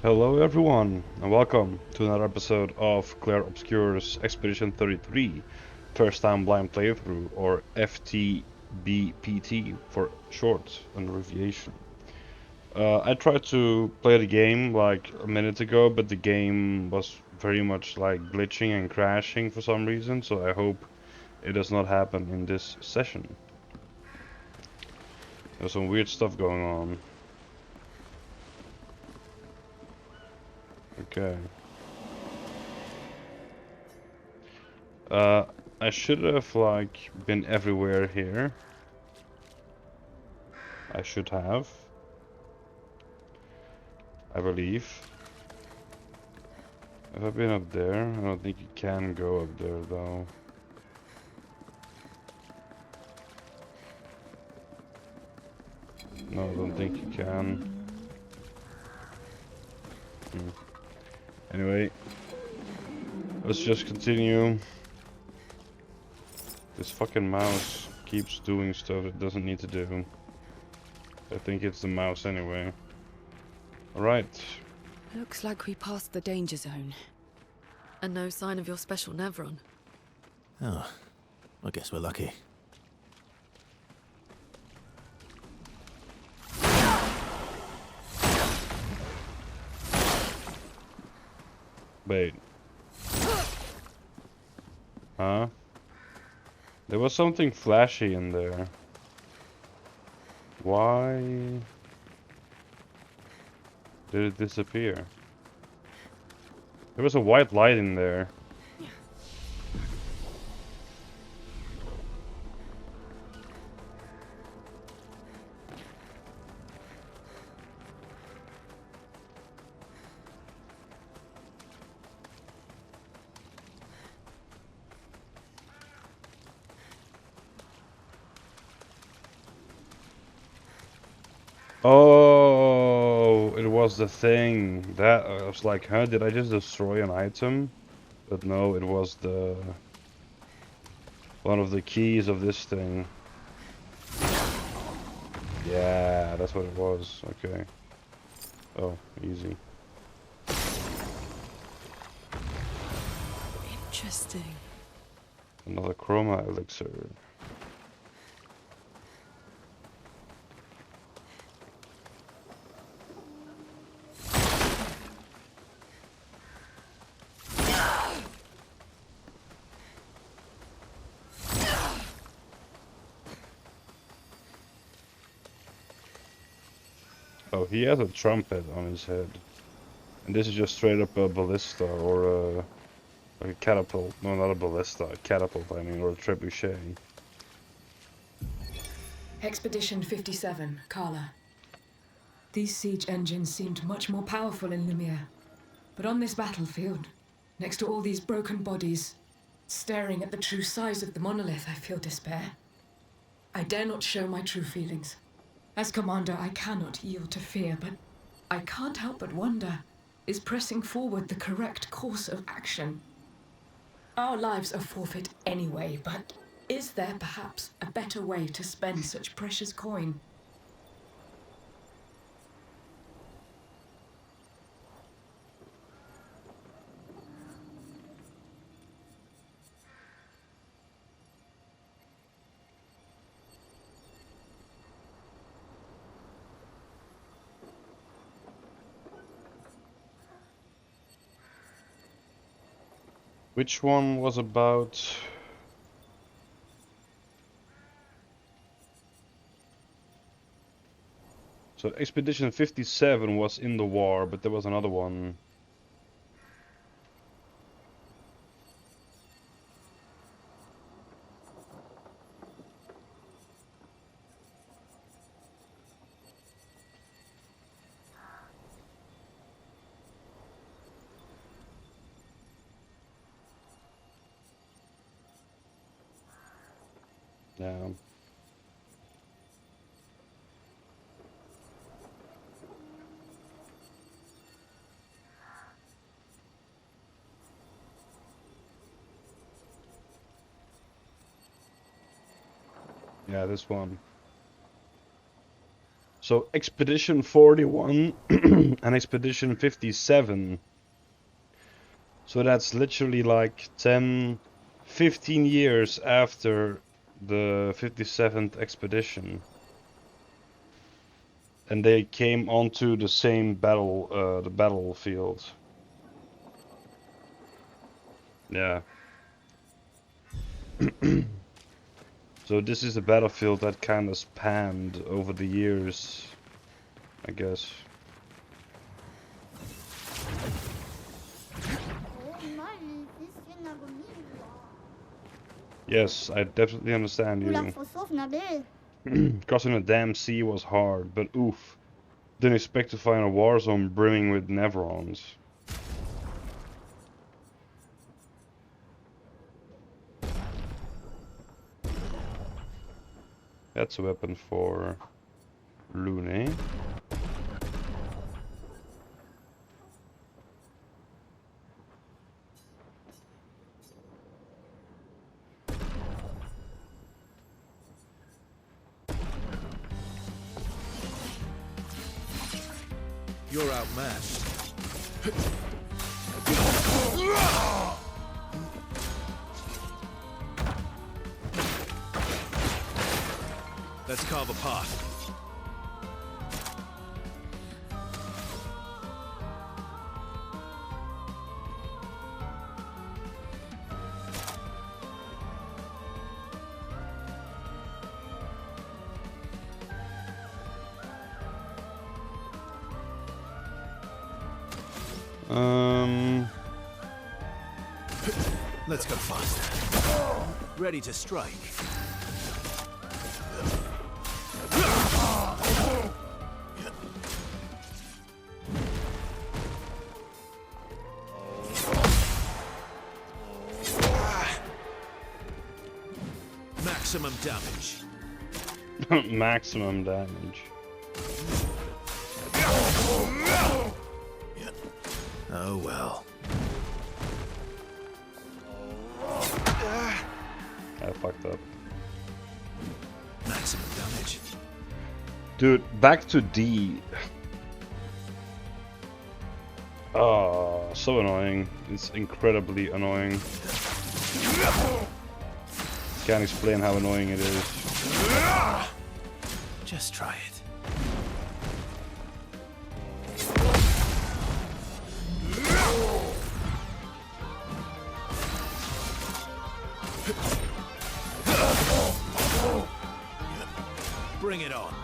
Hello everyone, and welcome to another episode of Claire Obscure's Expedition 33, First Time Blind Playthrough, or FTBPT for short and abbreviation. I tried to play the game like a minute ago, but the game was very much like glitching and crashing for some reason, so I hope it does not happen in this session. There's some weird stuff going on. Okay. Uh, I should have like been everywhere here. I should have, I believe. Have I been up there? I don't think you can go up there though. No, I don't think you can. Anyway, let's just continue. This fucking mouse keeps doing stuff it doesn't need to do. I think it's the mouse anyway. Alright. Looks like we passed the danger zone. And no sign of your special Nevron. Oh, I guess we're lucky. Wait. Huh? There was something flashy in there. Why did it disappear? There was a white light in there. Oh, it was the thing. That I was like, huh, did I just destroy an item? But no, it was the one of the keys of this thing. Yeah, that's what it was. Okay. Oh, easy. Interesting. Another chroma elixir. Oh, he has a trumpet on his head. And this is just straight up a ballista or like a catapult. No, not a ballista. A catapult, I mean, or a trebuchet. Expedition 57, Carla. These siege engines seemed much more powerful in Lumiere. But on this battlefield, next to all these broken bodies, staring at the true size of the monolith, I feel despair. I dare not show my true feelings. As commander, I cannot yield to fear, but I can't help but wonder, is pressing forward the correct course of action? Our lives are forfeit anyway, but is there perhaps a better way to spend such precious coin? Which one was about... So Expedition 57 was in the war, but there was another one. Yeah. Yeah, this one. So Expedition 41 and Expedition 57. So that's literally like 10, 15 years after the 57th expedition. And they came onto the same the battlefield. Yeah. So this is the battlefield that kind of spanned over the years, I guess. Yes, I definitely understand you. Crossing the damn sea was hard, but oof. Didn't expect to find a war zone brimming with Nevrons. That's a weapon for Lune. You're outmatched. Let's carve a path. Let's go faster. Ready to strike. Maximum damage. Maximum damage. Oh well. I fucked up. Maximum damage. Dude, back to D. Oh, so annoying. It's incredibly annoying. Can't explain how annoying it is. Just try it. Bring it on.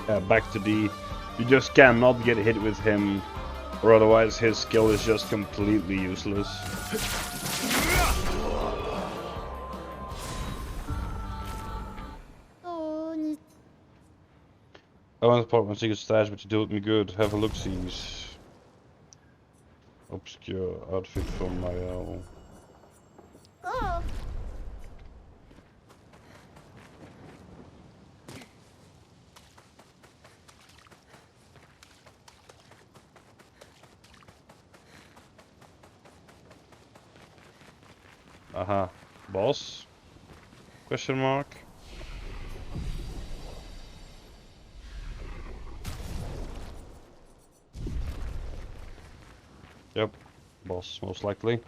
Yeah, back to D. You just cannot get hit with him, or otherwise his skill is just completely useless. I want to pop my secret stash, but you do with me good. Have a look-sees. Obscure outfit from Mael. Oh. Aha. Boss? Question mark? Yep. Boss, most likely.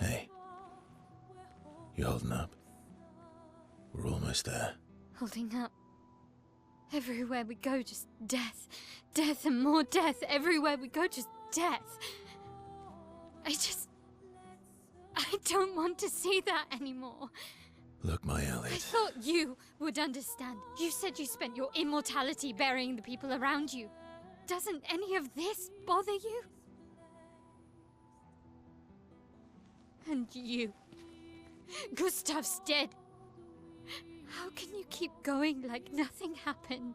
Hey. You holding up? We're almost there. Holding up. Everywhere we go, just death. Death and more death. Everywhere we go, just death. I don't want to see that anymore. Look, my I Elliot. thought you would understand. You said you spent your immortality burying the people around you. Doesn't any of this bother you? And you. Gustave's dead. How can you keep going like nothing happened?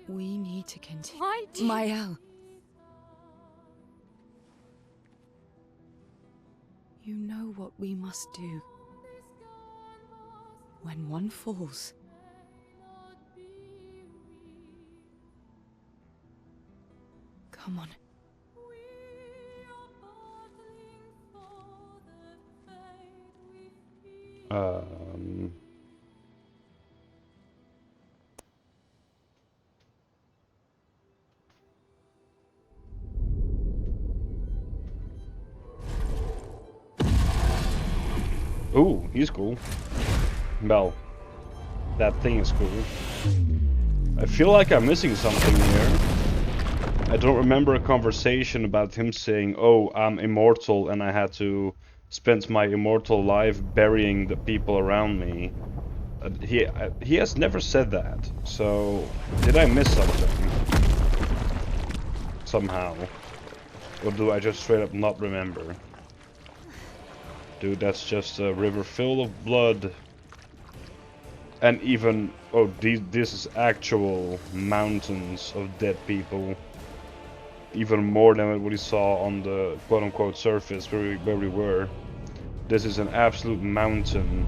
We need to continue. Why do you... Mael. You know what we must do. When one falls, come on. Ooh, he's cool. Well, that thing is cool. I feel like I'm missing something here. I don't remember a conversation about him saying, "Oh, I'm immortal and I had to spend my immortal life burying the people around me." He has never said that. So, did I miss something? Somehow. Or do I just straight up not remember? Dude, that's just a river filled of blood. And even, oh, this is actual mountains of dead people. Even more than what we saw on the quote-unquote surface where we were. This is an absolute mountain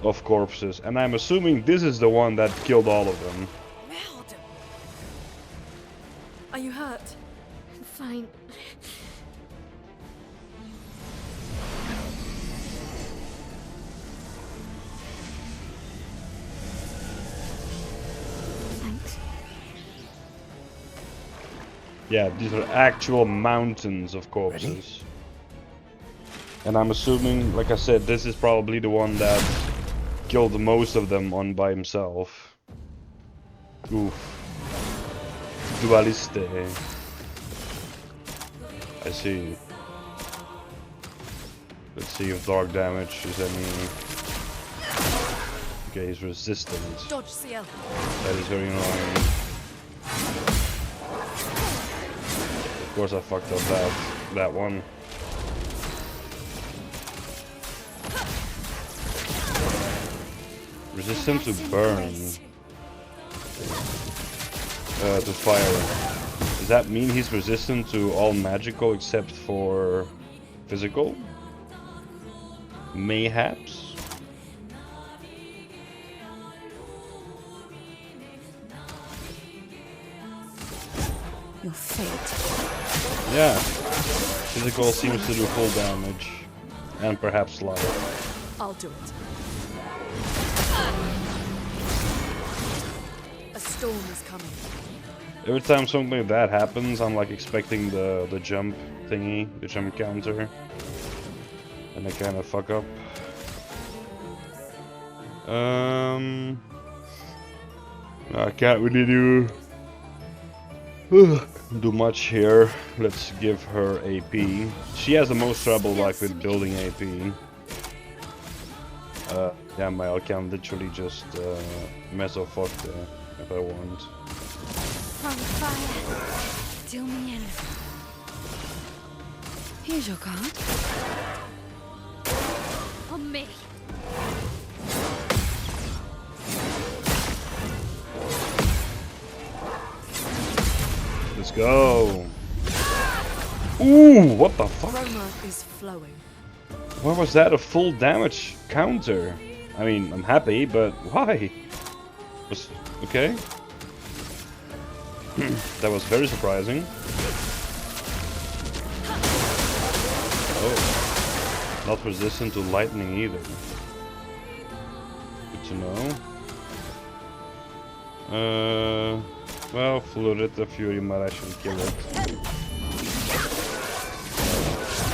of corpses. And I'm assuming this is the one that killed all of them. Merde. Are you hurt? Fine. Thanks. Yeah, these are actual mountains of corpses. Ready? And I'm assuming, like I said, this is probably the one that killed most of them on by himself. Oof. Dualliste. I see. Let's see if dark damage is any... Okay, he's resistant. Dodge CL. That is very annoying. Of course I fucked up that one. Resistant to burn. To fire. Does that mean he's resistant to all magical except for physical? Mayhaps? Your fate. Yeah. Physical seems to do full damage. And perhaps life. I'll do it. A storm is coming. Every time something like that happens, I'm like expecting the jump thingy, the jump counter. And I kind of fuck up. I can't really do much here. Let's give her AP. She has the most trouble like with building AP. Yeah, I can literally just mess or fuck there if I want. From fire. Till me in. Here's your card. On me. Let's go. Ooh, what the fuck? Aroma is flowing. Why was that a full damage counter? I mean, I'm happy, but why? Okay. That was very surprising. Oh. Not resistant to lightning either. Good to know. Well, flooded the fury might actually kill it.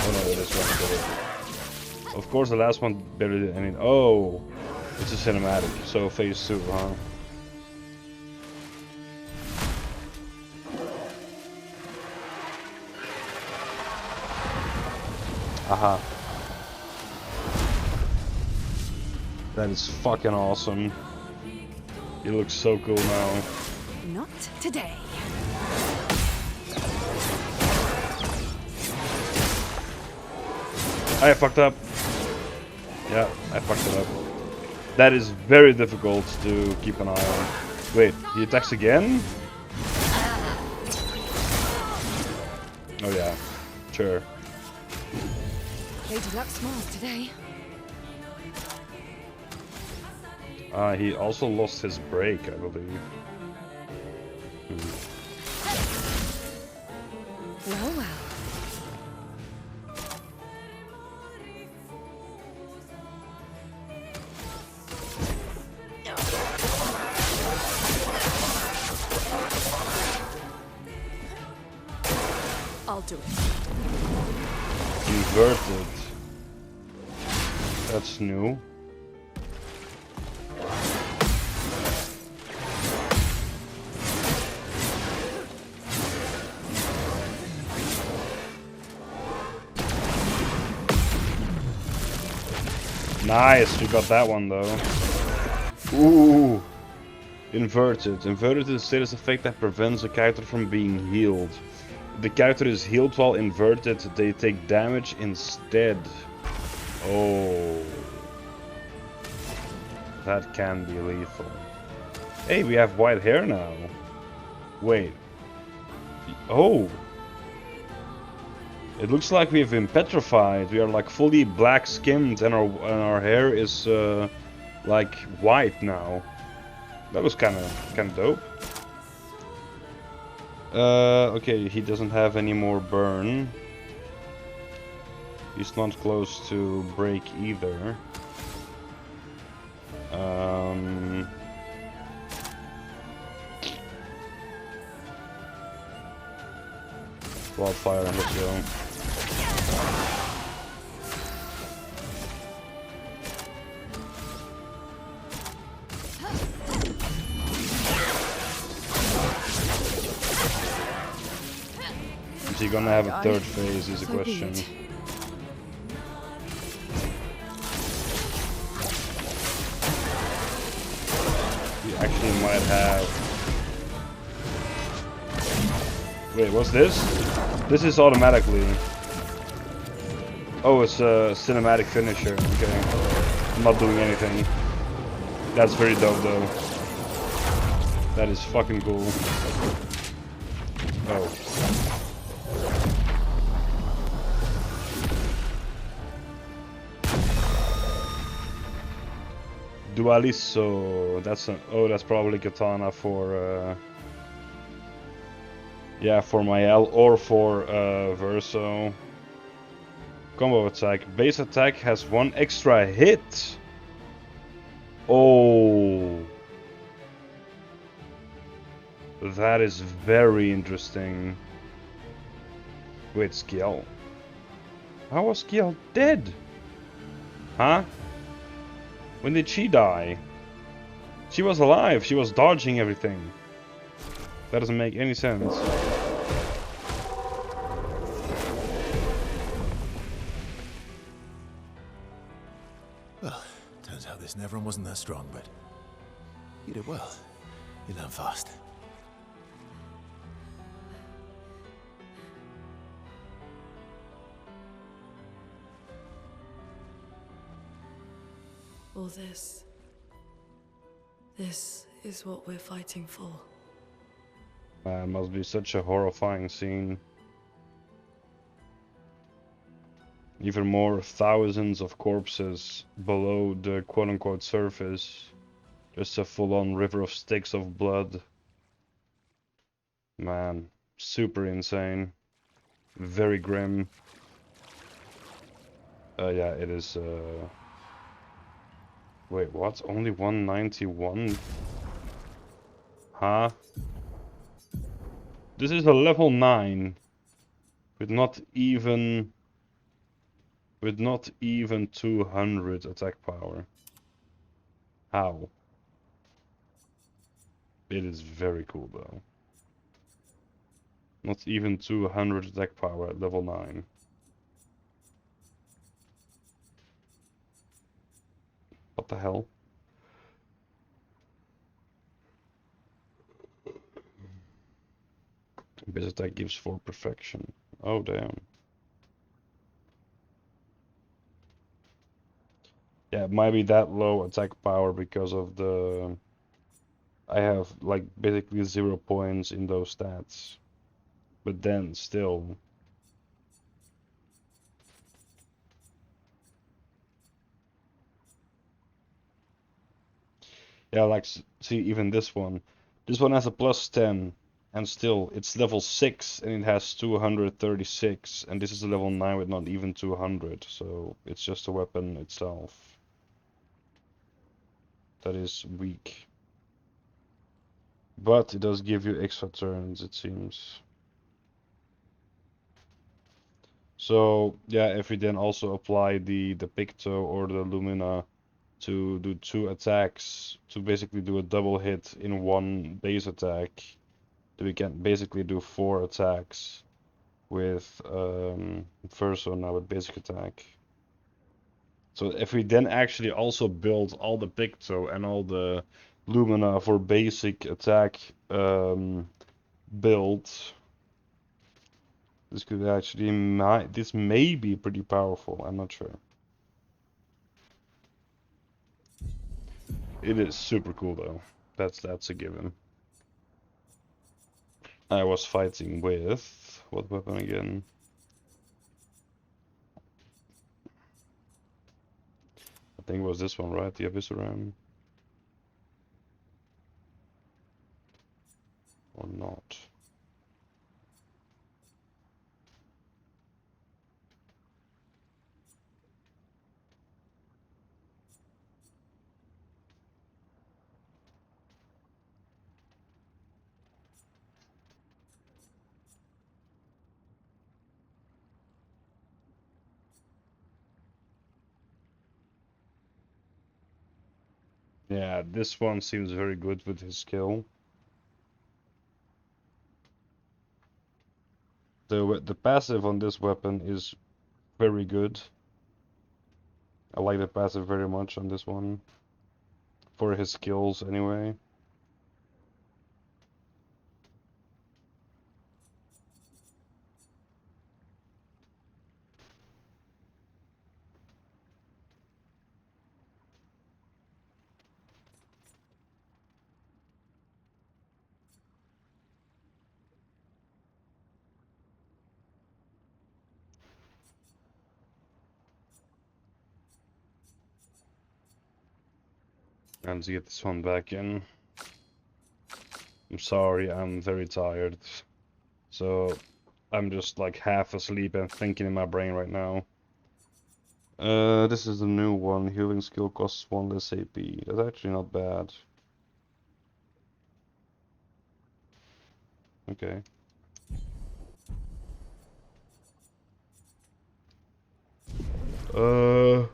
Oh no, this one killed it. Of course, the last one barely did any. Oh, it's a cinematic, so phase 2, huh? Aha. That is fucking awesome. He looks so cool now. Not today. I fucked up. Yeah, I fucked it up. That is very difficult to keep an eye on. Wait, he attacks again? Oh yeah, sure. Lady Luck smiles today. He also lost his break, I believe. Well, well. I'll do it. Inverted. That's new. Nice, we got that one though. Ooh! Inverted. Inverted is a status effect that prevents a character from being healed. If the character is healed while inverted, they take damage instead. Oh. That can be lethal. Hey, we have white hair now. Wait. Oh. It looks like we've been petrified. We are like fully black skinned and our hair is like white now. That was kind of dope. Okay, he doesn't have any more burn. He's not close to break either. Wildfire, let's go. Is he gonna have a third phase is a question. He actually might have. Wait, what's this? This is automatically. Oh, it's a cinematic finisher. Okay. I'm not doing anything. That's very dope though. That is fucking cool. Oh. Dualliste, that's an that's probably katana for yeah, for my L or for Verso. Combo attack. Base attack has one extra hit. Oh, that is very interesting. Wait, Skiel. How was Skiel dead? Huh? When did she die? She was alive. She was dodging everything. That doesn't make any sense. Well, turns out this Nevron wasn't that strong, but you did well. You learn fast. All this. This is what we're fighting for. Must be such a horrifying scene. Even more, thousands of corpses below the quote-unquote surface. Just a full-on river of sticks of blood. Man, super insane. Very grim. Yeah, it is. Wait, what? Only 191? Huh? This is a level 9 with not even 200 attack power. How? It is very cool though. Not even 200 attack power at level 9. What the hell? Base attack gives 4 perfection. Oh damn. Yeah, it might be that low attack power because of the I have like basically 0 points in those stats. But then still. Yeah, like, see, even this one. This one has a +10, and still, it's level 6, and it has 236, and this is a level 9 with not even 200, so it's just a weapon itself that is weak. But it does give you extra turns, it seems. So, yeah, if we then also apply the Picto or the Lumina to do 2 attacks, to basically do a double hit in one base attack, we can basically do 4 attacks with Verso now with basic attack. So if we then actually also build all the Picto and all the Lumina for basic attack build, this could actually this may be pretty powerful. I'm not sure. It is super cool though. That's a given. I was fighting with what weapon again? I think it was this one, right? The Abyssarium. Or not. Yeah, this one seems very good with his skill. The passive on this weapon is very good. I like the passive very much on this one. For his skills anyway. And to get this one back in. I'm sorry, I'm very tired. So I'm just like half asleep and thinking in my brain right now. This is the new one. Healing skill costs 1 less AP. That's actually not bad. Okay. Uh.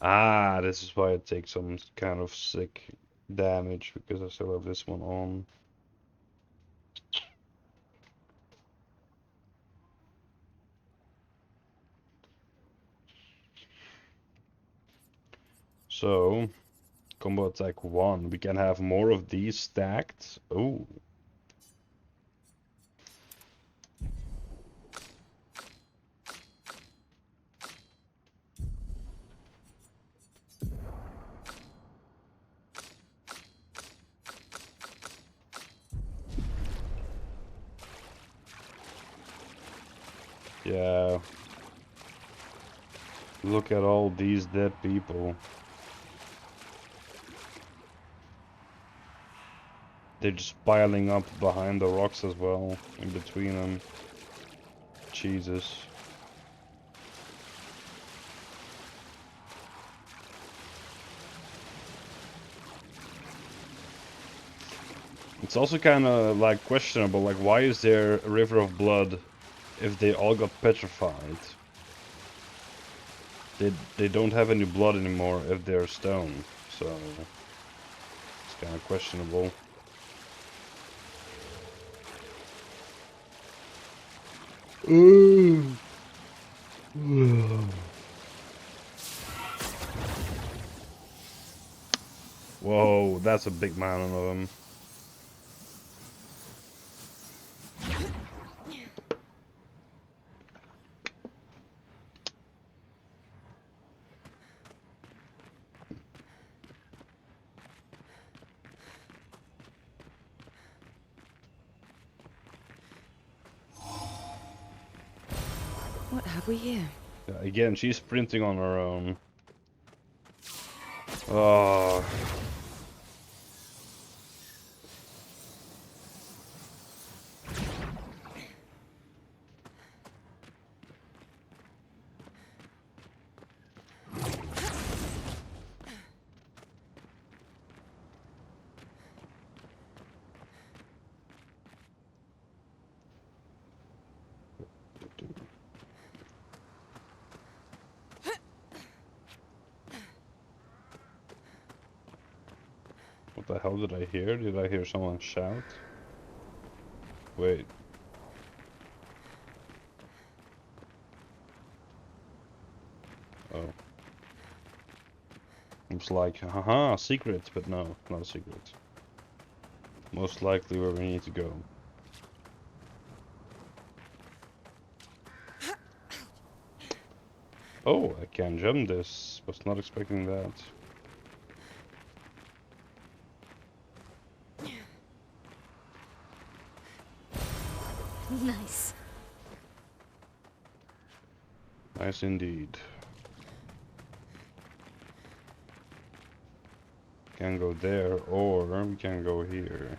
Ah, this is why I take some kind of sick damage, because I still have this one on. So, combo attack 1. We can have more of these stacked. Oh. Yeah. Look at all these dead people. They're just piling up behind the rocks as well, in between them. Jesus. It's also kind of like questionable, like why is there a river of blood if they all got petrified? They don't have any blood anymore if they're stone, so it's kind of questionable. Whoa, that's a big mountain of them. What have we here? Yeah, again, she's sprinting on her own. Oh. What the hell did I hear? Did I hear someone shout? Wait. Oh. It's like, haha, secret, but no, not a secret. Most likely where we need to go. Oh, I can jump this. Was not expecting that. Nice. Nice indeed. Can go there, or we can go here.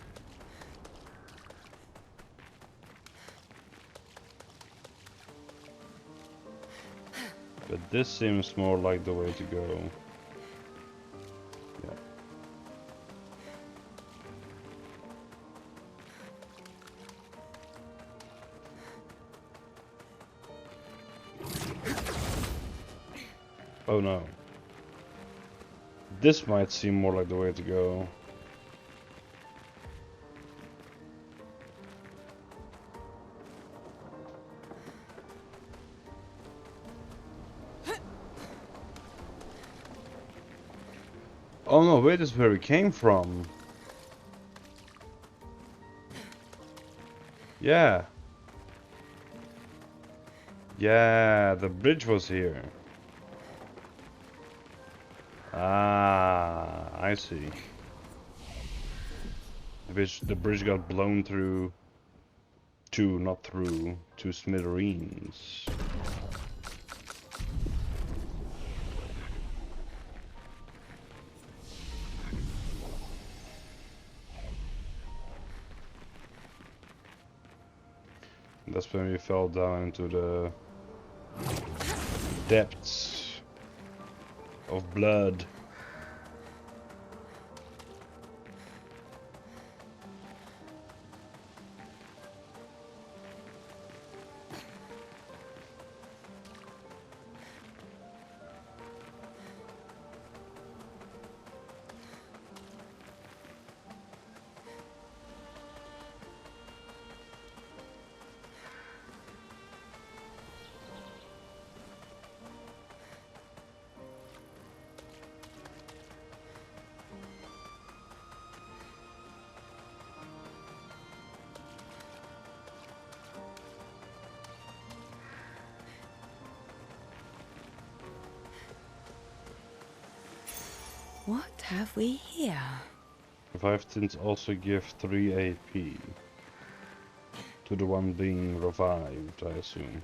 But this seems more like the way to go. Yeah. Oh no. This might seem more like the way to go. Oh no, wait, this is where we came from. Yeah. Yeah, the bridge was here. Ah, I see. The bridge got blown through not through, to smithereens. That's when we fell down into the depths of blood. What have we here? Revived tints also give 3 AP to the one being revived, I assume.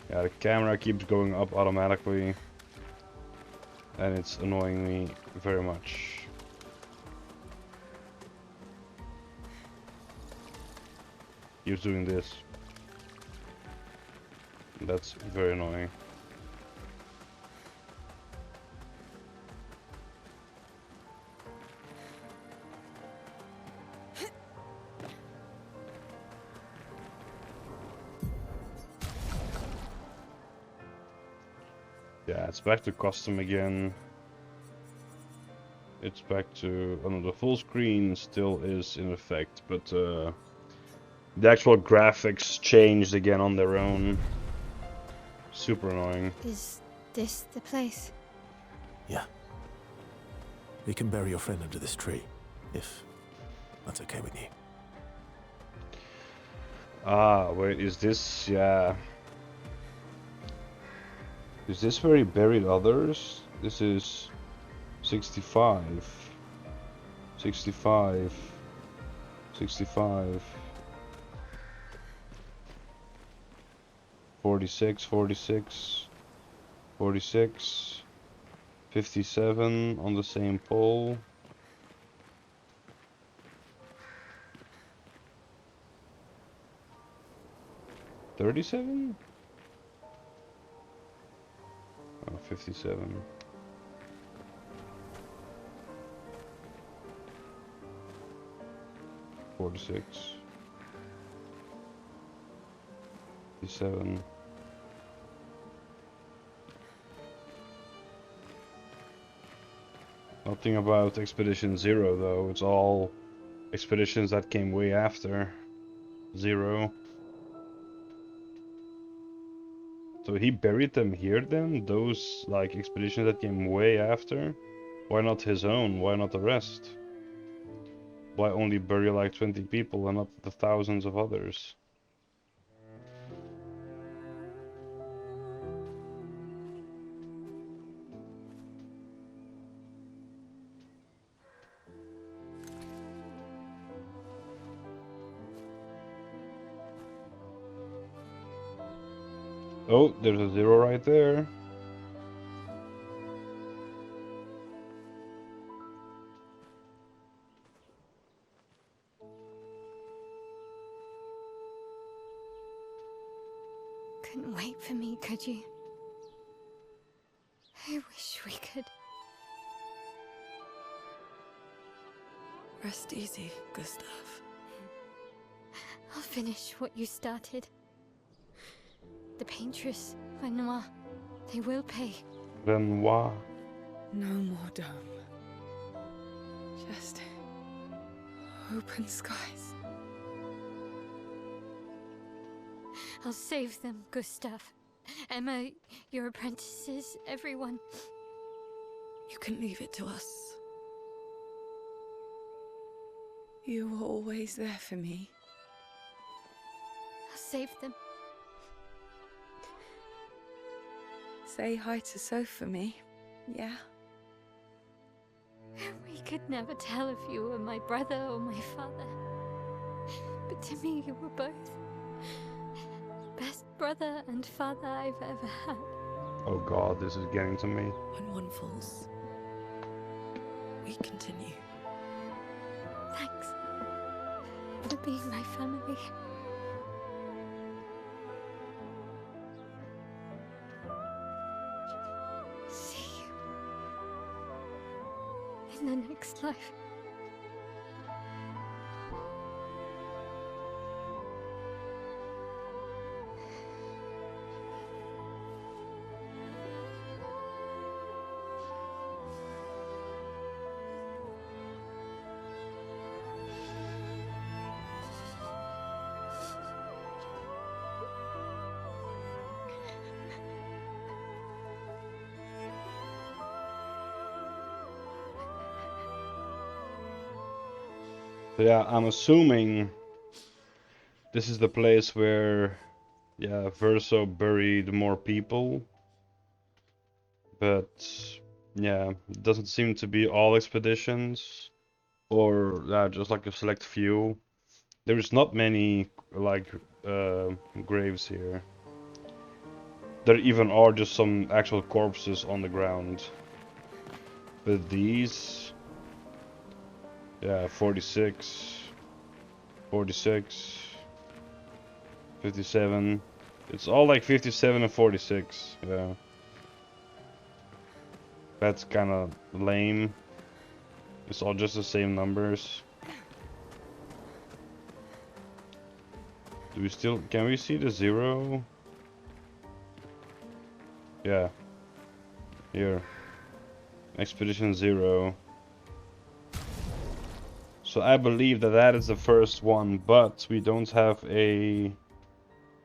Yeah, the camera keeps going up automatically, and it's annoying me very much. Keeps doing this. That's very annoying. Yeah, it's back to custom again. It's back to, oh no, the full screen still is in effect, but the actual graphics changed again on their own. Super annoying. Is this the place? Yeah. We can bury your friend under this tree, if that's okay with you. Ah, wait, is this, yeah. Is this where he buried others? This is 65. 65. 65. 46, 46, 46, 57 on the same pole. 37? Oh, 57. $46. 57. Nothing about Expedition 0 though, it's all expeditions that came way after 0. So he buried them here then? Those like expeditions that came way after? Why not his own? Why not the rest? Why only bury like 20 people and not the thousands of others? Oh, there's a 0 right there. Couldn't wait for me, could you? I wish we could. Rest easy, Gustave. I'll finish what you started. The paintress, Renoir, they will pay. Renoir. No more dome. Just open skies. I'll save them, Gustave. Emma, your apprentices, everyone. You can leave it to us. You were always there for me. I'll save them. Say hi to Soph for me, yeah? We could never tell if you were my brother or my father. But to me, you were both. Best brother and father I've ever had. Oh god, this is getting to me. When one falls, we continue. Thanks for being my family. See you in the next life. So yeah, I'm assuming this is the place where, yeah, Verso buried more people. But yeah, it doesn't seem to be all expeditions, or just like a select few. There's not many like graves here. There even are just some actual corpses on the ground. But these, yeah, 46, 46, 57. It's all like 57 and 46, yeah. That's kind of lame. It's all just the same numbers. Do we still, can we see the 0? Yeah. Here. Expedition 0. So I believe that that is the first one, but we don't have a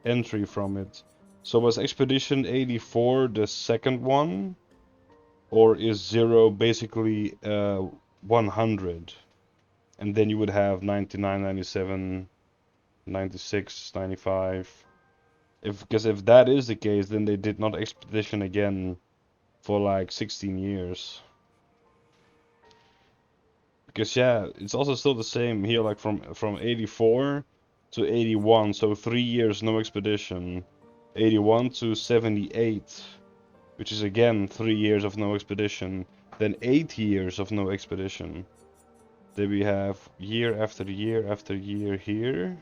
entry from it. So was Expedition 84 the second one? Or is 0 basically 100? And then you would have 99, 97, 96, 95. Because if that is the case, then they did not expedition again for like 16 years. Because yeah, it's also still the same here, like from 84 to 81, so 3 years no expedition. 81 to 78, which is again 3 years of no expedition. Then 8 years of no expedition. Then we have year after year after year here.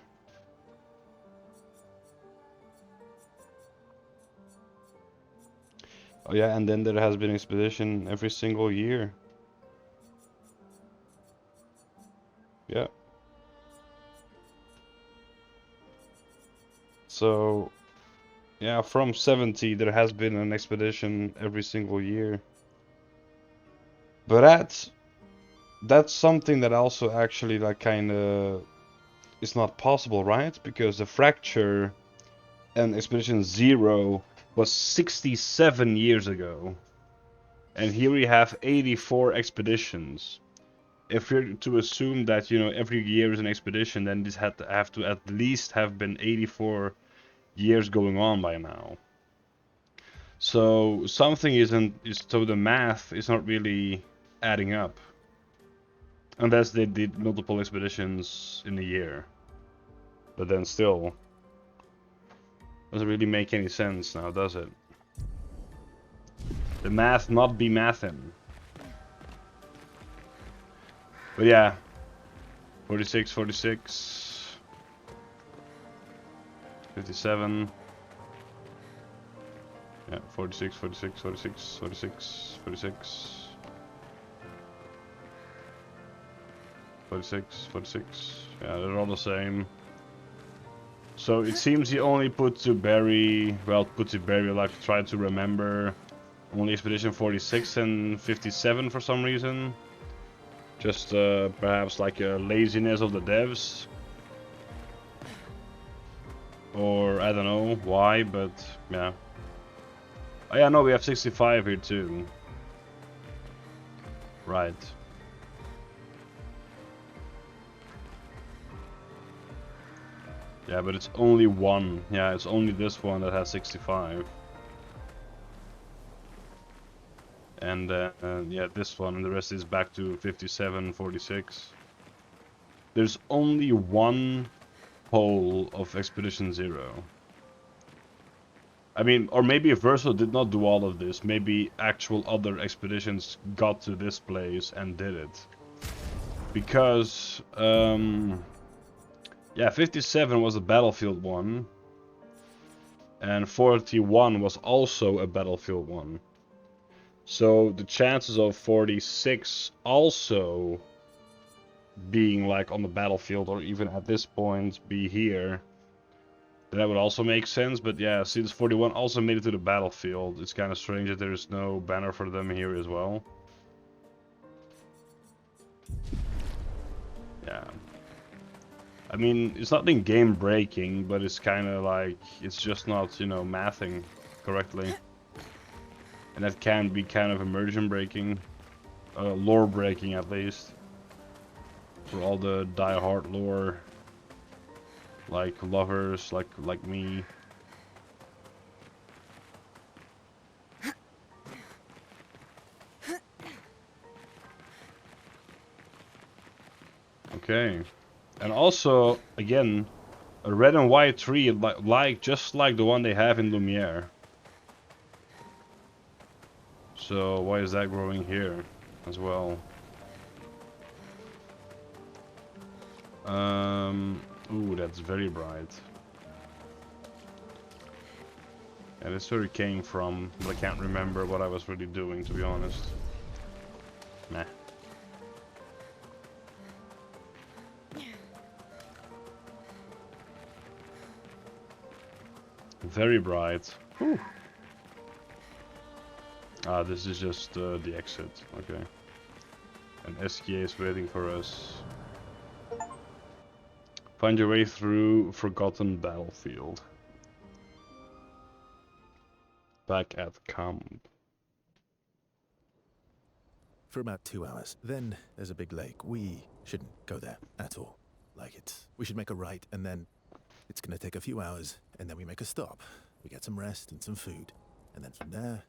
Oh yeah, and then there has been expedition every single year. Yeah. So, yeah, from 70 there has been an expedition every single year. But that's something that also actually like kind of is not possible, right? Because the fracture and expedition 0 was 67 years ago. And here we have 84 expeditions. If we're to assume that, you know, every year is an expedition, then this had to have to at least have been 84 years going on by now. So something so the math is not really adding up. Unless they did multiple expeditions in a year. But then still, doesn't really make any sense now, does it? The math not be mathin'. But yeah, 46, 46, 57. Yeah, 46, 46, 46, 46, 46. 46, 46. Yeah, they're all the same. So it seems he only put to bury, well, put to bury, like try to remember only expedition 46 and 57 for some reason. Just perhaps like a laziness of the devs. Or I don't know why, but yeah. Oh yeah, no, we have 65 here too. Right. Yeah, but it's only one. Yeah, it's only this one that has 65. And yeah, this one, and the rest is back to 57, 46. There's only one pole of Expedition 0. I mean, or maybe Verso did not do all of this. Maybe actual other expeditions got to this place and did it. Because, yeah, 57 was a battlefield one. And 41 was also a battlefield one. So the chances of 46 also being like on the battlefield, or even at this point be here, that would also make sense. But yeah, since 41 also made it to the battlefield, it's kind of strange that there's no banner for them here as well. Yeah. I mean, it's nothing game breaking, but it's kind of like, it's just not, you know, mathing correctly. And that can be kind of immersion breaking, lore breaking at least. For all the die-hard lore, like lovers, like me. Okay, and also again, a red and white tree, just like the one they have in Lumiere. So why is that growing here as well? Ooh, that's very bright. Yeah, that's where it came from, but I can't remember what I was really doing, to be honest. Meh. Very bright. Whew. Ah, this is just the exit. Okay. And SKA is waiting for us. Find your way through Forgotten Battlefield. Back at camp. For about 2 hours. Then there's a big lake. We shouldn't go there at all. We should make a right, and then it's gonna take a few hours, and then we make a stop. We get some rest and some food. And then from there,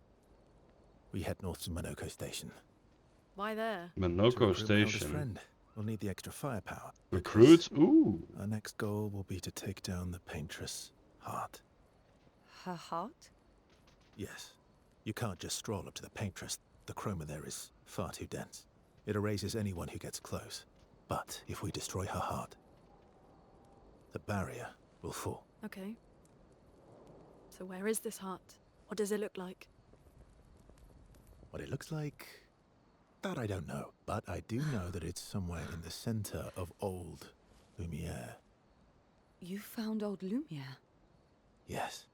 we head north to Monoko Station. Why there? To Minoko recruit my oldest Station. friend. We'll need the extra firepower. Recruits? because Ooh. Our next goal will be to take down the Paintress' heart. Her heart? Yes. You can't just stroll up to the Paintress. The chroma there is far too dense. It erases anyone who gets close. But if we destroy her heart, the barrier will fall. Okay. So where is this heart? What does it look like? What it looks like, that I don't know. But I do know that it's somewhere in the center of old Lumiere. You found old Lumiere? Yes.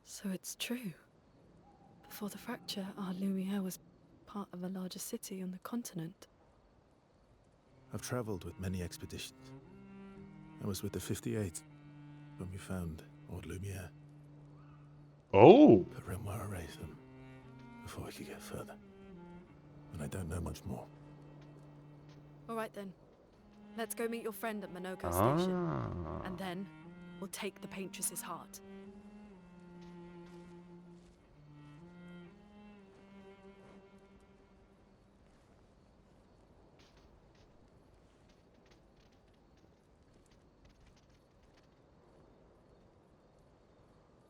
So it's true. Before the fracture, our Lumiere was part of a larger city on the continent. I've traveled with many expeditions. I was with the 58th when we found old Lumiere. Oh. But Renoir erased them before we could get further. And I don't know much more. All right then. Let's go meet your friend at Minoko Station. Ah. And then we'll take the Paintress's heart.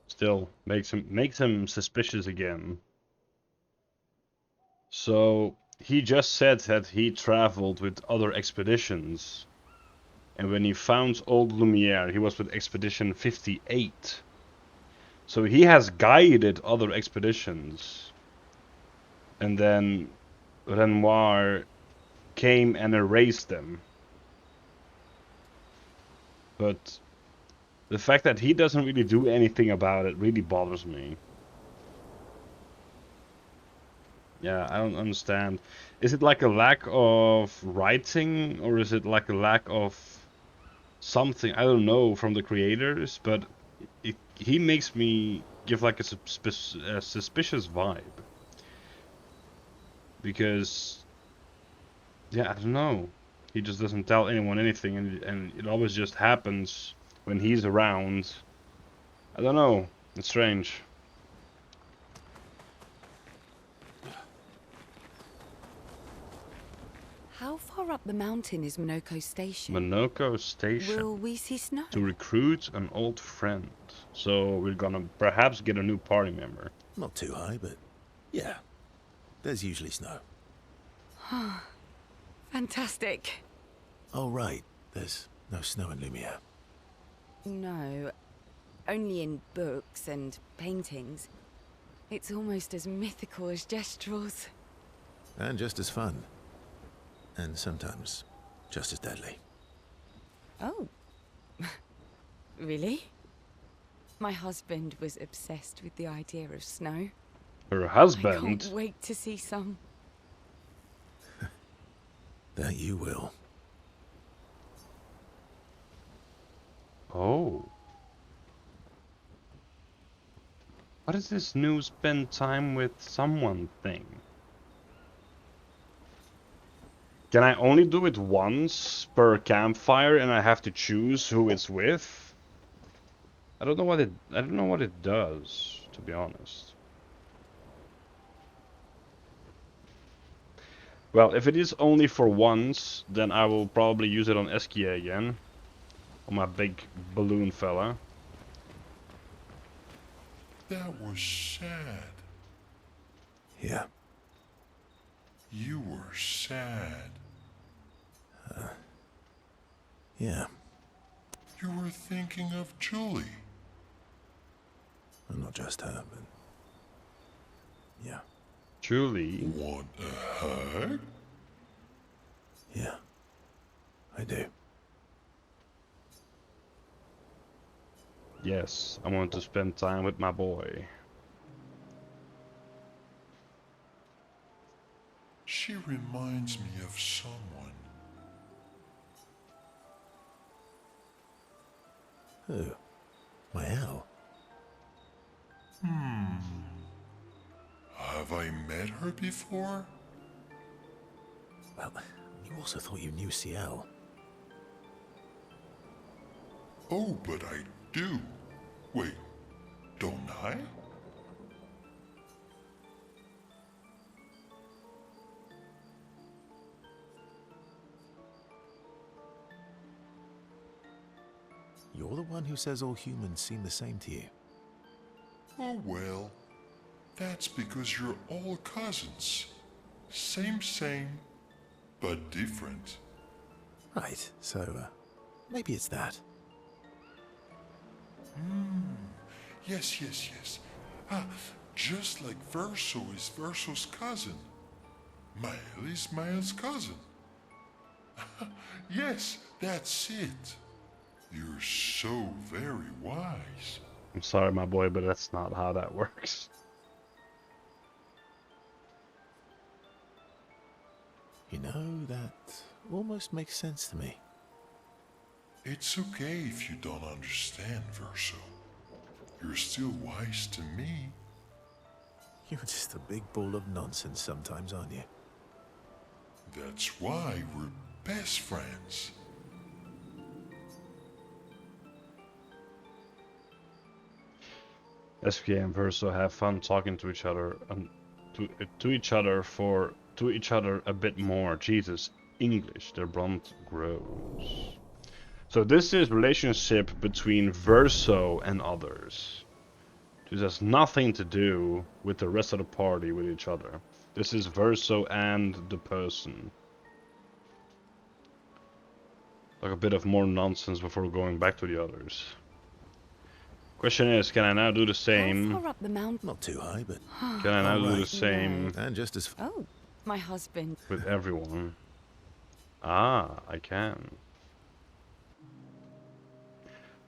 Still makes him suspicious again. So he just said that he traveled with other expeditions, and when he found old Lumiere, he was with Expedition 58. So he has guided other expeditions, and then Renoir came and erased them. But the fact that he doesn't really do anything about it really bothers me. Yeah, I don't understand. Is it like a lack of writing, or is it like a lack of something? I don't know, from the creators, but he makes me give like a suspicious vibe. Because, yeah, I don't know. He just doesn't tell anyone anything, and it always just happens when he's around. I don't know. It's strange. How far up the mountain is Minoko Station? Minoko Station. Will we see snow? To recruit an old friend. So we're gonna perhaps get a new party member. Not too high, but yeah. There's usually snow. Fantastic. Oh, right. There's no snow in Lumiere. No, only in books and paintings. It's almost as mythical as Gestrels. And just as fun. And sometimes just as deadly. Oh. Really? My husband was obsessed with the idea of snow. Her I husband. can't wait to see some. That you will. Oh. What is this new spend time with someone thing? Can I only do it once per campfire and I have to choose who it's with? I don't know what it does, to be honest. Well, if it is only for once, then I will probably use it on Eskia again. On my big balloon fella. That was sad. Yeah. You were sad. Yeah. You were thinking of Julie. And not just her, but... yeah. Julie. Want a hug? Yeah. I do. Yes, I want to spend time with my boy. She reminds me of someone. Who? My owl? Have I met her before? Well, you also thought you knew CL. Oh, but I do. Wait, don't I? You're the one who says all humans seem the same to you. Oh well, that's because you're all cousins. Same, but different. Right, so, maybe it's that. Yes. Ah, just like Verso is Verso's cousin. Mael is Mael's cousin. Yes, that's it. You're so very wise. I'm sorry, my boy, but that's not how that works. You know, that almost makes sense to me. It's okay if you don't understand, Verso. You're still wise to me. You're just a big ball of nonsense sometimes, aren't you? That's why we're best friends. SK and Verso have fun talking to each other and to each other a bit more. Jesus, English, their bond grows. So this is relationship between Verso and others. This has nothing to do with the rest of the party with each other. This is Verso and the person. Like a bit of more nonsense before going back to the others. Question is, can I now do the same? How far up the mountain? Not too high, but... Can I now do the Alright. same And just as... Oh, my husband. with everyone? Ah, I can.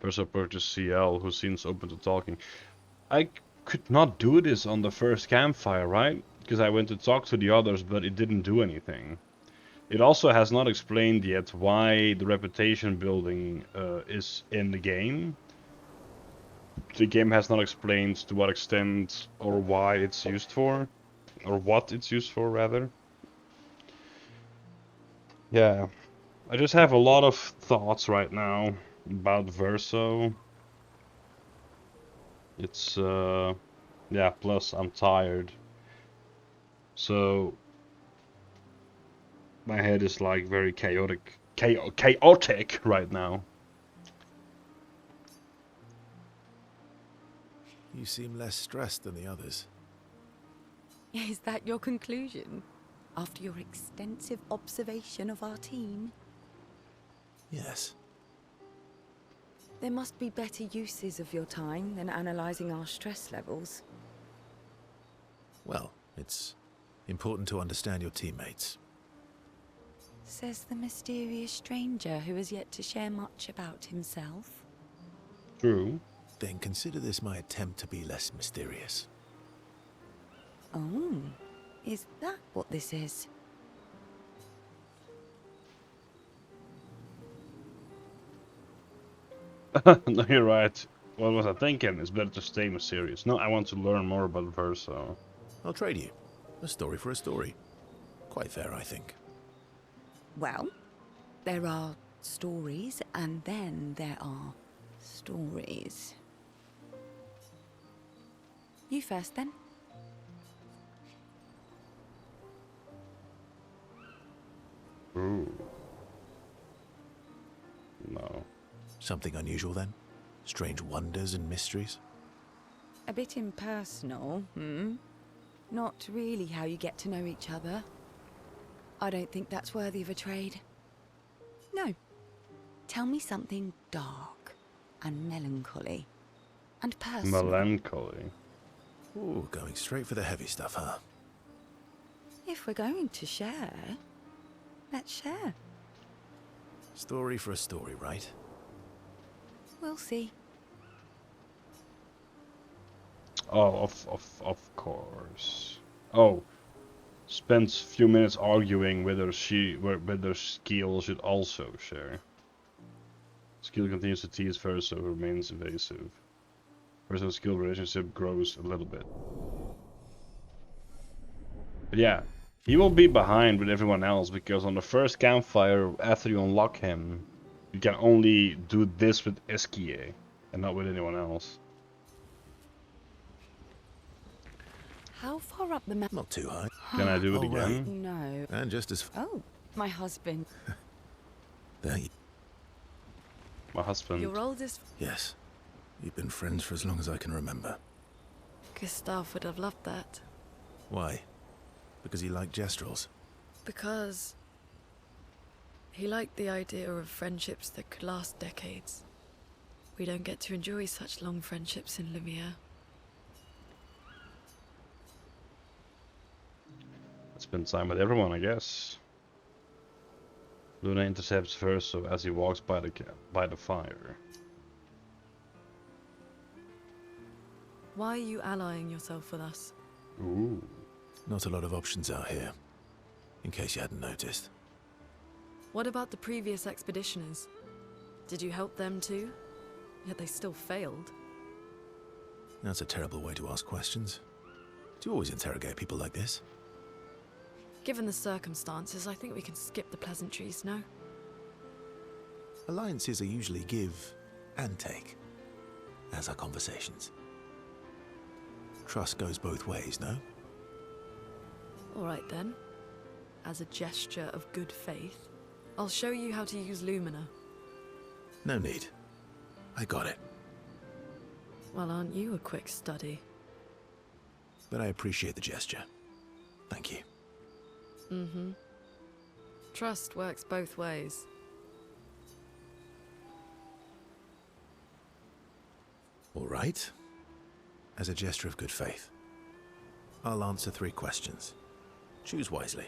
First approaches CL, who seems open to talking. I could not do this on the first campfire, right? Because I went to talk to the others, but it didn't do anything. It also has not explained yet why the reputation building is in the game. The game has not explained to what extent or why it's used for. Or what it's used for, rather. Yeah. I just have a lot of thoughts right now about Verso. It's, yeah, plus I'm tired. So, my head is like very chaotic right now. You seem less stressed than the others. Is that your conclusion? After your extensive observation of our team? Yes. There must be better uses of your time than analysing our stress levels. Well, it's important to understand your teammates. Says the mysterious stranger who has yet to share much about himself. True. Then consider this my attempt to be less mysterious. Oh, is that what this is? No, you're right. What was I thinking? It's better to stay mysterious. No, I want to learn more about Verso. I'll trade you. A story for a story. Quite fair, I think. Well, there are stories, and then there are stories. You first, then. Ooh. No. Something unusual, then? Strange wonders and mysteries? A bit impersonal, Not really how you get to know each other. I don't think that's worthy of a trade. No. Tell me something dark and melancholy and personal. Melancholy. Ooh, going straight for the heavy stuff, huh? If we're going to share, let's share. Story for a story, right? We'll see. Oh, of course. Oh, spent few minutes arguing whether Skill should also share. Skill continues to tease Verso, who remains evasive. Verso-Skill relationship grows a little bit. But yeah, he will be behind with everyone else because on the first campfire, after you unlock him, you can only do this with Eskie and not with anyone else. How far up the mountain? Not too high. Can I do it Oh, right. again? No. And just as... Oh, my husband. There you... My husband. Your oldest... Yes. You've been friends for as long as I can remember. Gustave would have loved that. Why? Because he liked Jestrels? Because... he liked the idea of friendships that could last decades. We don't get to enjoy such long friendships in Lumiere. Spend time with everyone, I guess. Luna intercepts Verso as he walks by the fire. Why are you allying yourself with us? Ooh. Not a lot of options out here, in case you hadn't noticed. What about the previous expeditioners? Did you help them too? Yet they still failed. That's a terrible way to ask questions. Do you always interrogate people like this? Given the circumstances, I think we can skip the pleasantries, no? Alliances are usually give and take, as are conversations. Trust goes both ways, no? Alright then. As a gesture of good faith, I'll show you how to use Lumina. No need. I got it. Well, aren't you a quick study? But I appreciate the gesture. Thank you. Mm-hmm. Trust works both ways. All right. As a gesture of good faith, I'll answer 3 questions. Choose wisely.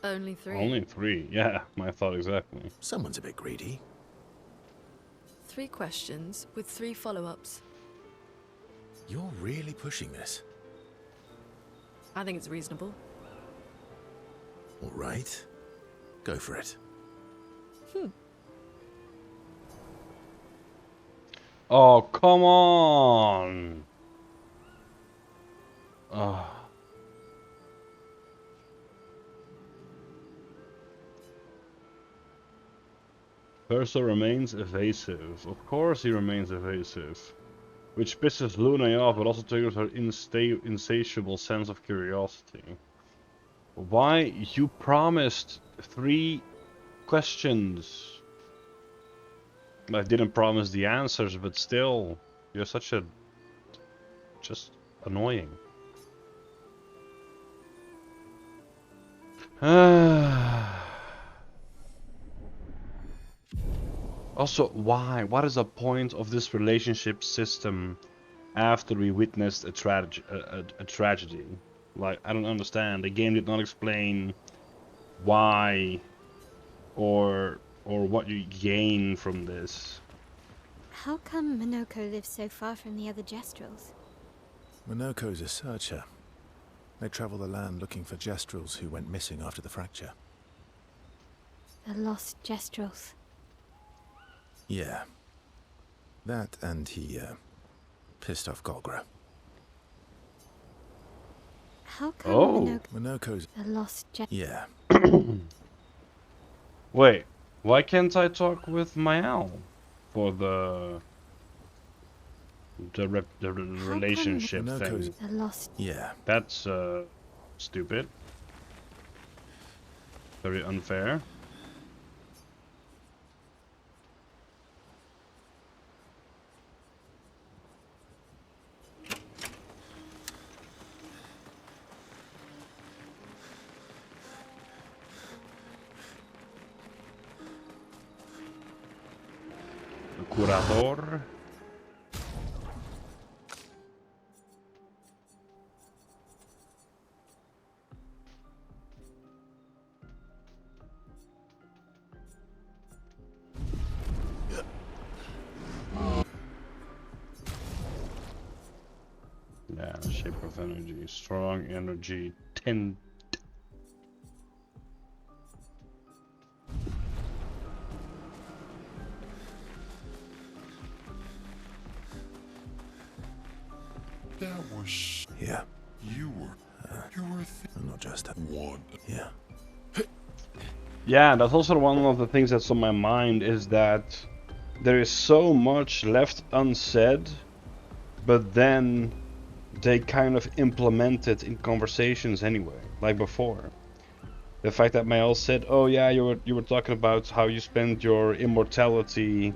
Only 3. Only 3. Yeah, my thought exactly. Someone's a bit greedy. 3 questions with 3 follow-ups. You're really pushing this. I think it's reasonable. All right. Go for it. Oh, come on! Ugh. Verso remains evasive. Of course he remains evasive. Which pisses Luna off, but also triggers her insatiable sense of curiosity. Why? You promised 3 questions. I didn't promise the answers, but still, you're such a... just annoying. Also, why? What is the point of this relationship system after we witnessed a tragedy? Like, I don't understand. The game did not explain why or what you gain from this. How come Minoko lives so far from the other Jestrels? Minoko's a searcher. They travel the land looking for Jestrels who went missing after the fracture. The lost Jestrels. Yeah. That and he, pissed off Golgra. How come Oh. Minoko's... the lost Yeah. Wait, why can't I talk with Mael for the relationship Minoko's... thing? the lost... Yeah. That's stupid. Very unfair. Curador. Yeah, shape of energy, strong energy, 10. That was... Yeah. You were I'm not just a... one. Yeah. Yeah, that's also one of the things that's on my mind, is that there is so much left unsaid, but then they kind of implement it in conversations anyway, like before. The fact that Mael said, "Oh yeah, you were talking about how you spend your immortality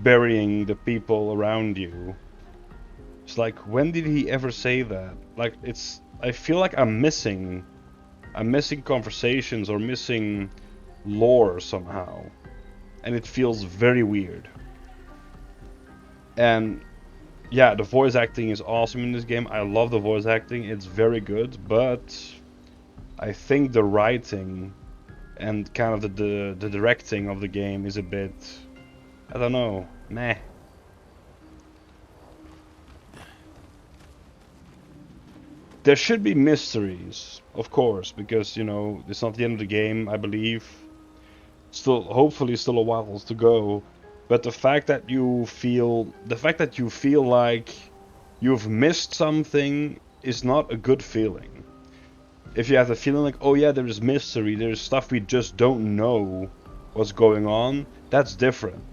burying the people around you." It's like, when did he ever say that? Like, I feel like I'm missing conversations or missing lore somehow, and it feels very weird. And yeah, the voice acting is awesome in this game. I love the voice acting; it's very good. But I think the writing and kind of the directing of the game is a bit, I don't know, meh. There should be mysteries, of course, because, you know, it's not the end of the game, I believe. Still, hopefully still a while to go. But the fact that you feel like you've missed something is not a good feeling. If you have the feeling like, oh yeah, there is mystery, there's stuff we just don't know what's going on, that's different.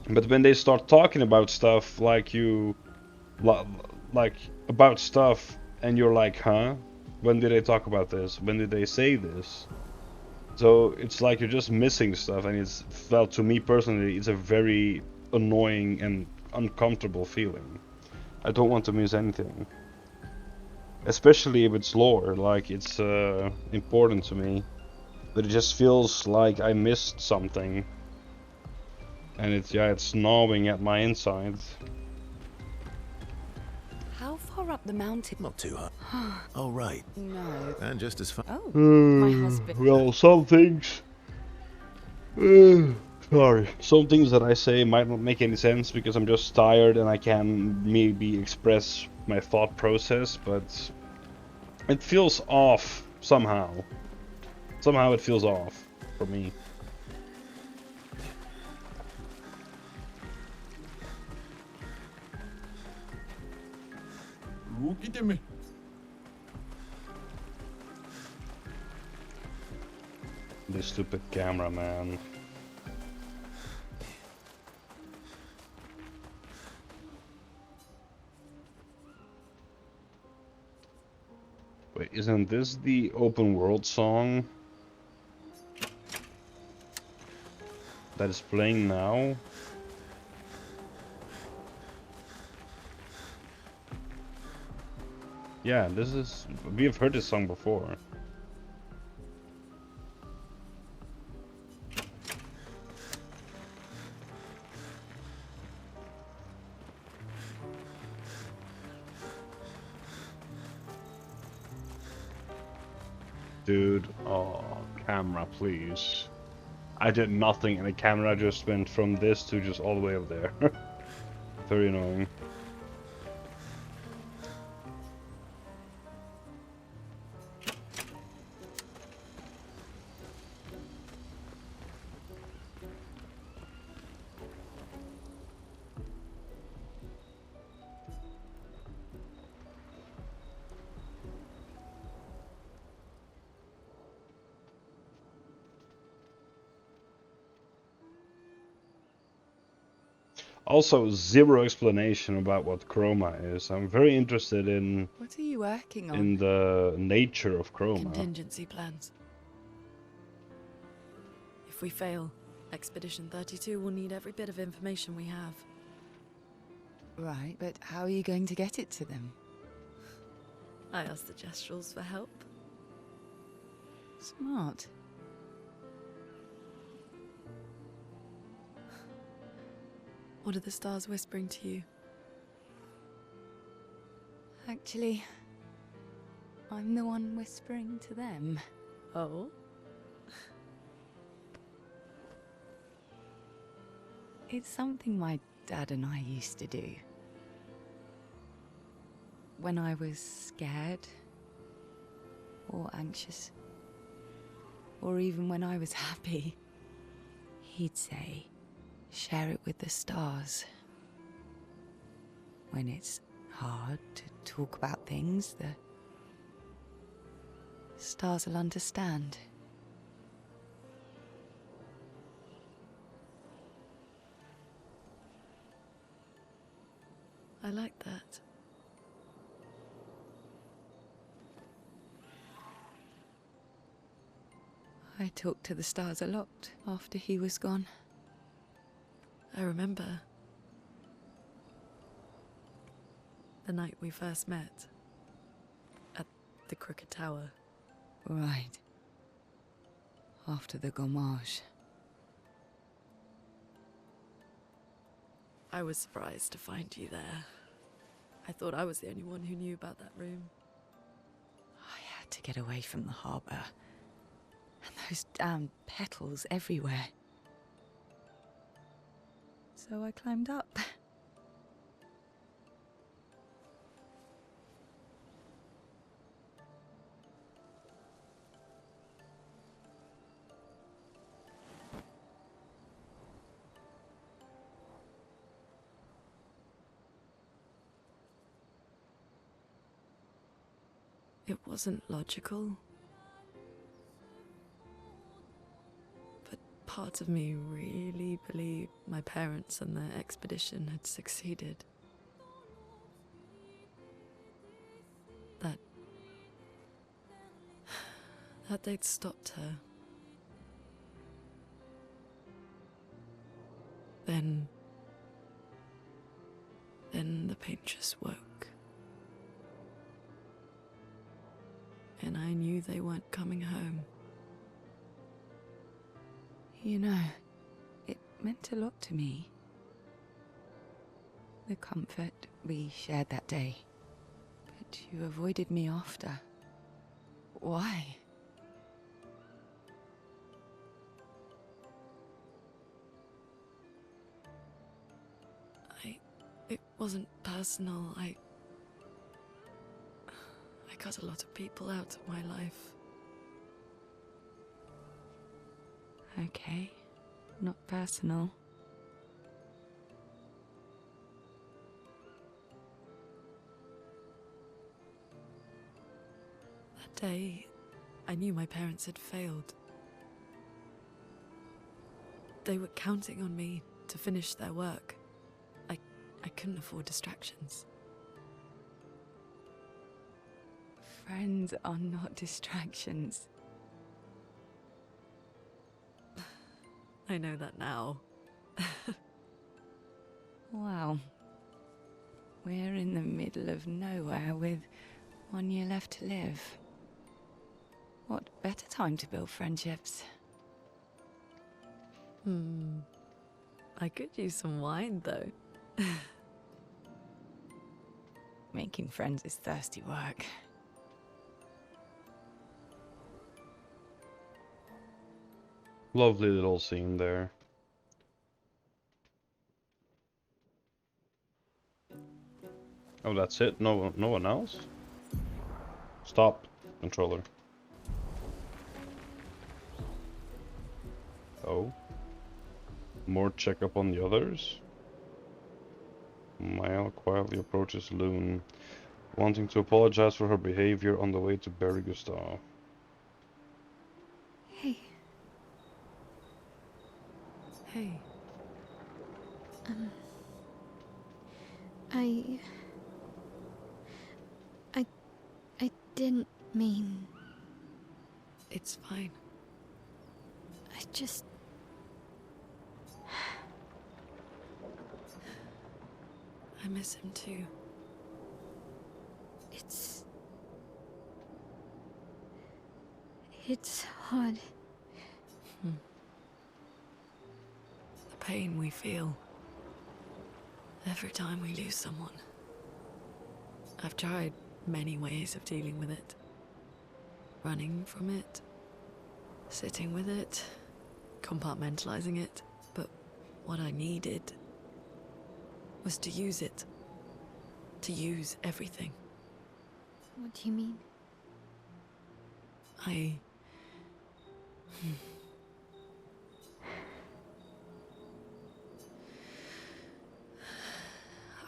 But when they start talking about stuff like about stuff, and you're like, huh? When did they talk about this? When did they say this? So it's like you're just missing stuff, and well, to me personally, it's a very annoying and uncomfortable feeling. I don't want to miss anything, especially if it's lore. Like, it's important to me, but it just feels like I missed something, and it's gnawing at my insides. How far up the mountain? Not too high. Oh, right. No. And just as far. Oh, my husband. Well, some things. Sorry. Some things that I say might not make any sense because I'm just tired and I can maybe express my thought process, but it feels off somehow. Somehow it feels off for me. This stupid camera, man. Wait, isn't this the open world song that is playing now? Yeah, we have heard this song before. Dude, oh, camera, please. I did nothing and the camera just went from this to just all the way up there. Very annoying. Also, zero explanation about what chroma is. I'm very interested in What are you working on? in the nature of chroma. Contingency plans. If we fail, Expedition 32 will need every bit of information we have. Right, but how are you going to get it to them? I asked the Gestrals for help. Smart. What are the stars whispering to you? Actually, I'm the one whispering to them. Oh? It's something my dad and I used to do. When I was scared, or anxious, or even when I was happy, he'd say, share it with the stars. When it's hard to talk about things, the stars will understand. I like that. I talked to the stars a lot after he was gone. I remember the night we first met at the Crooked Tower. Right. After the gommage. I was surprised to find you there. I thought I was the only one who knew about that room. I had to get away from the harbour. And those damn petals everywhere. So I climbed up. It wasn't logical. But parts of me really believed my parents and their expedition had succeeded. That they'd stopped her. Then the paintress woke. And I knew they weren't coming home. You know, it meant a lot to me. The comfort we shared that day. But you avoided me after. Why? It wasn't personal. I cut a lot of people out of my life. Okay, not personal. That day, I knew my parents had failed. They were counting on me to finish their work. I couldn't afford distractions. Friends are not distractions. I know that now. Wow. We're in the middle of nowhere with 1 year left to live. What better time to build friendships? I could use some wine, though. Making friends is thirsty work. Lovely little scene there. Oh, that's it? No one else? Stop, controller. Oh. More checkup on the others? Maya quietly approaches Loon, wanting to apologize for her behavior on the way to bury Gustave. Hey. Hey. I didn't mean... It's fine. I just... I miss him too. It's hard. The pain we feel every time we lose someone. I've tried many ways of dealing with it. Running from it, sitting with it, compartmentalizing it, but what I needed was to use it. To use everything. What do you mean?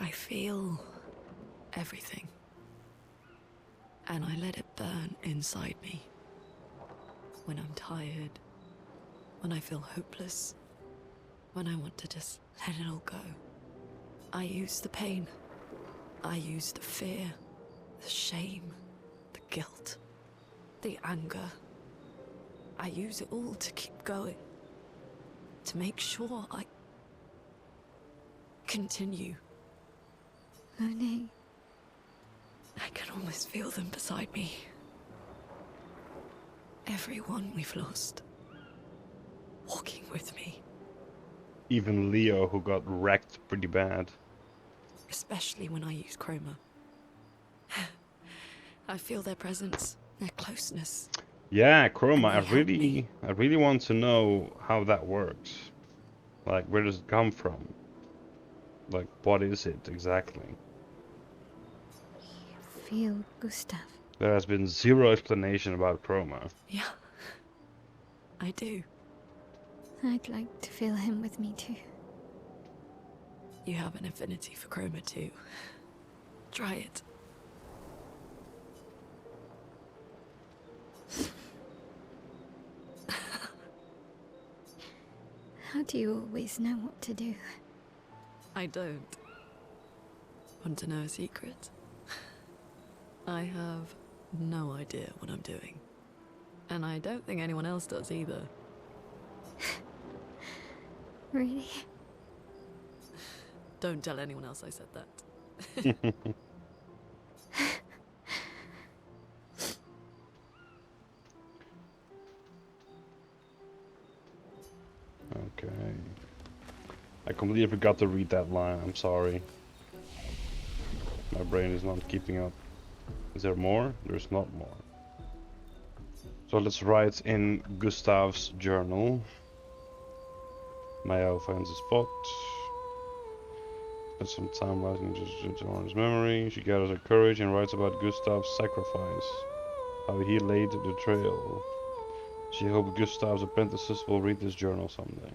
I feel everything. And I let it burn inside me. When I'm tired, when I feel hopeless, when I want to just let it all go. I use the pain. I use the fear, the shame, the guilt, the anger. I use it all to keep going. To make sure I continue. Monet, I can almost feel them beside me. Everyone we've lost. Walking with me. Even Leo, who got wrecked pretty bad. Especially when I use chroma. I feel their presence, their closeness. Yeah, chroma. And they help me. I really want to know how that works. Like, where does it come from? Like, what is it exactly? feel Gustave. There has been zero explanation about chroma. Yeah, I do. I'd like to feel him with me too. You have an affinity for chroma too. Try it. How do you always know what to do? I don't. Want to know a secret? I have no idea what I'm doing. And I don't think anyone else does either. Really? Don't tell anyone else I said that. Okay. I completely forgot to read that line. I'm sorry. My brain is not keeping up. Is there more? There's not more. So let's write in Gustave's journal. Maya finds a spot. Spends some time writing just on his memory. She gathers her courage and writes about Gustave's sacrifice. How he laid the trail. She hopes Gustave's apprentices will read this journal someday.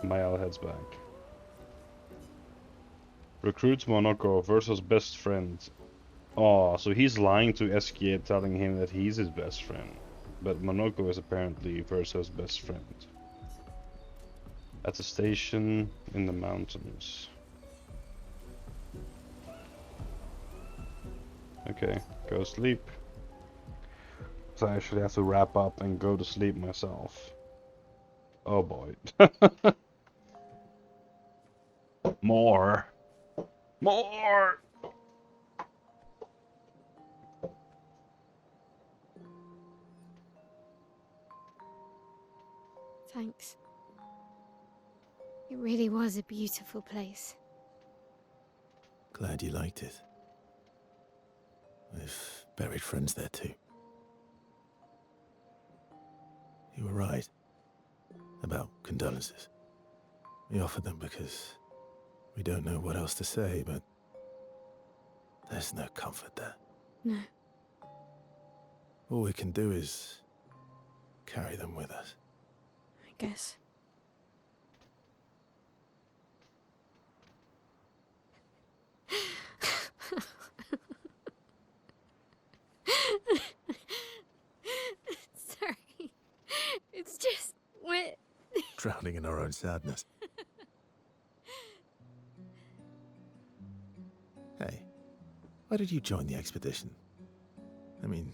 Maya heads back. Recruits Monoko versus best friend. Oh, so he's lying to Esquiet, telling him that he's his best friend. But Monoko is apparently Verso's best friend. At the station in the mountains. Okay, go sleep. So I actually have to wrap up and go to sleep myself. Oh boy. More. More! Thanks. It really was a beautiful place. Glad you liked it. I've buried friends there too. You were right about condolences. We offered them because we don't know what else to say, but there's no comfort there. No. All we can do is carry them with us. I guess. Sorry. It's just wet. Drowning in our own sadness. Hey, why did you join the expedition? I mean,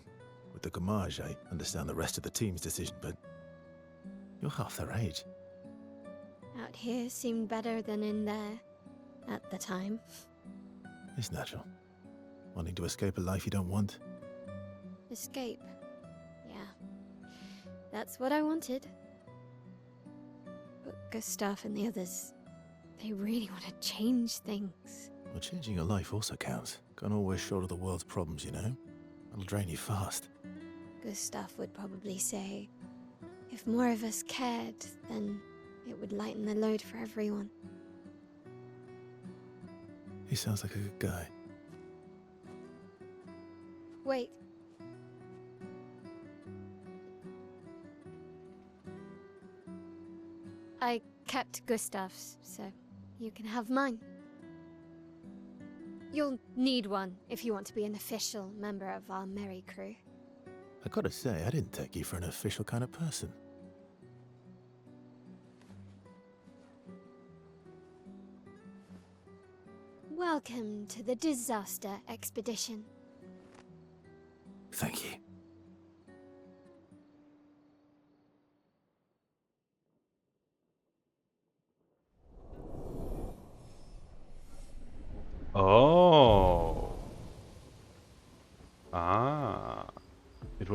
with the Gamage, I understand the rest of the team's decision, but you're half their age. Out here seemed better than in there at the time. It's natural. Wanting to escape a life you don't want. Escape. Yeah. That's what I wanted. But Gustave and the others, they really want to change things. Well, changing your life also counts. Can't always shoulder the world's problems, you know? It'll drain you fast. Gustave would probably say, if more of us cared, then it would lighten the load for everyone. He sounds like a good guy. Wait. I kept Gustave's, so you can have mine. You'll need one if you want to be an official member of our merry crew. I gotta say, I didn't take you for an official kind of person. Welcome to the disaster expedition. Thank you.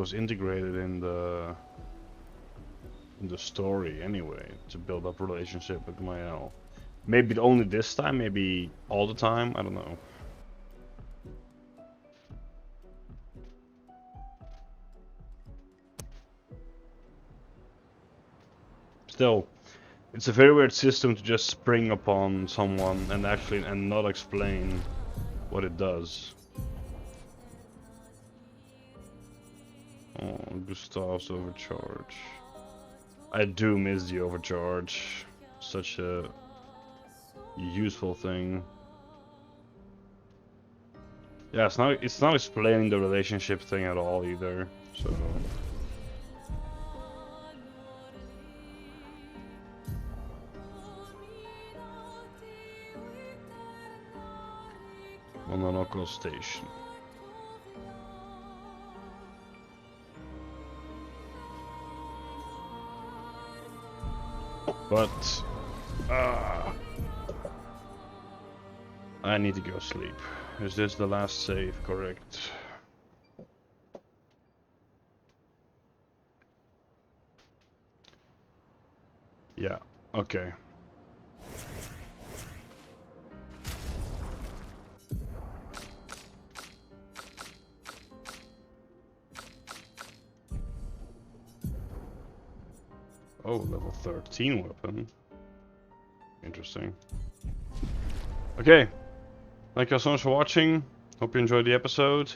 was integrated in the story anyway, to build up a relationship with Mael. Maybe only this time, maybe all the time, I don't know. Still, it's a very weird system to just spring upon someone and not explain what it does. Oh, Gustave's overcharge. I do miss the overcharge. Such a useful thing. Yeah, it's not explaining the relationship thing at all either. So Mononoko Station. But I need to go sleep. Is this the last save? Correct. Yeah, okay. Oh, level 13 weapon. Interesting. Okay. Thank you all so much for watching. Hope you enjoyed the episode.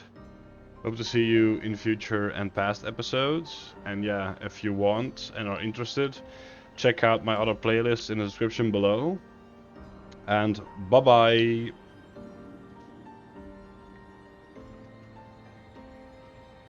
Hope to see you in future and past episodes. And yeah, if you want and are interested, check out my other playlists in the description below. And bye bye.